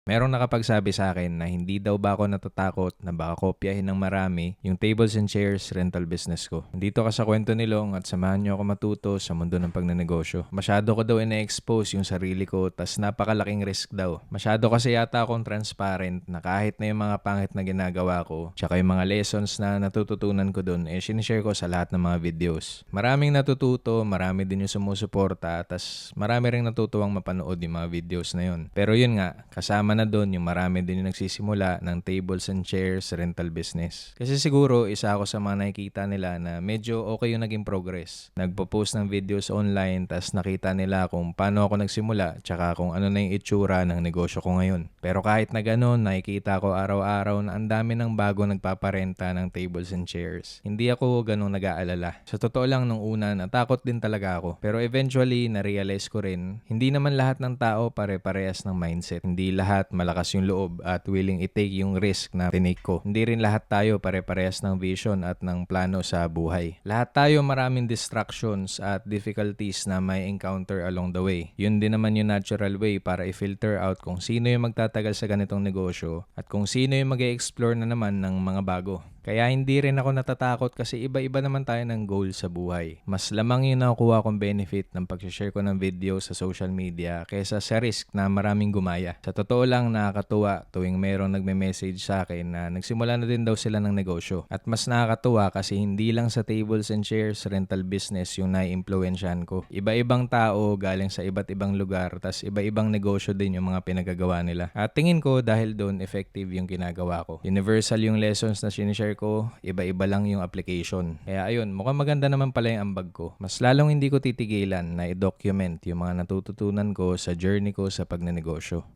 Merong nakapagsabi sa akin na hindi daw ba ako natatakot na baka kopyahin ng marami yung tables and chairs rental business ko. Dito ka sa kwento ni Long at samahan niyo ako matuto sa mundo ng pagnenegosyo. Masyado ko daw ina-expose yung sarili ko tas napakalaking risk daw. Masyado kasi yata akong transparent na kahit na yung mga pangit na ginagawa ko tsaka yung mga lessons na natututunan ko dun sinishare ko sa lahat ng mga videos. Maraming natututo, marami din yung sumusuporta tas marami ring natutuwang mapanood yung mga videos na yun. Pero yun nga, kasama na doon yung marami din yung nagsisimula ng tables and chairs rental business. Kasi siguro isa ako sa mga nakikita nila na medyo okay yung naging progress. Nagpo-post ng videos online tas nakita nila kung paano ako nagsimula tsaka kung ano na yung itsura ng negosyo ko ngayon. Pero kahit na ganun, nakikita ko araw-araw na ang dami ng bago nagpaparenta ng tables and chairs. Hindi ako ganun nag-aalala. Sa totoo lang nung una, natakot din talaga ako. Pero eventually, na-realize ko rin, hindi naman lahat ng tao pare-parehas ng mindset. Hindi lahat malakas yung loob at willing i-take yung risk na tinake ko. Hindi rin lahat tayo pare-parehas ng vision at ng plano sa buhay. Lahat tayo maraming distractions at difficulties na may encounter along the way. Yun din naman yung natural way para i-filter out kung sino yung magtatagal sa ganitong negosyo at kung sino yung mag-e-explore na naman ng mga bago. Kaya hindi rin ako natatakot kasi iba-iba naman tayo ng goal sa buhay. Mas lamang yung nakukuha kong benefit ng pag-share ko ng video sa social media kaysa sa risk na maraming gumaya. Sa totoo lang nakakatuwa tuwing merong nagme-message sa akin na nagsimula na din daw sila ng negosyo. At mas nakakatuwa kasi hindi lang sa tables and chairs rental business yung nai-impluwensyahan ko. Iba-ibang tao galing sa iba't ibang lugar tas iba-ibang negosyo din yung mga pinagagawa nila. At tingin ko dahil doon effective yung ginagawa ko. Universal yung lessons na sinishare ko, iba-iba lang yung application. Kaya ayun, mukhang maganda naman pala yung ambag ko. Mas lalong hindi ko titigilan na i-document yung mga natututunan ko sa journey ko sa pagnenegosyo.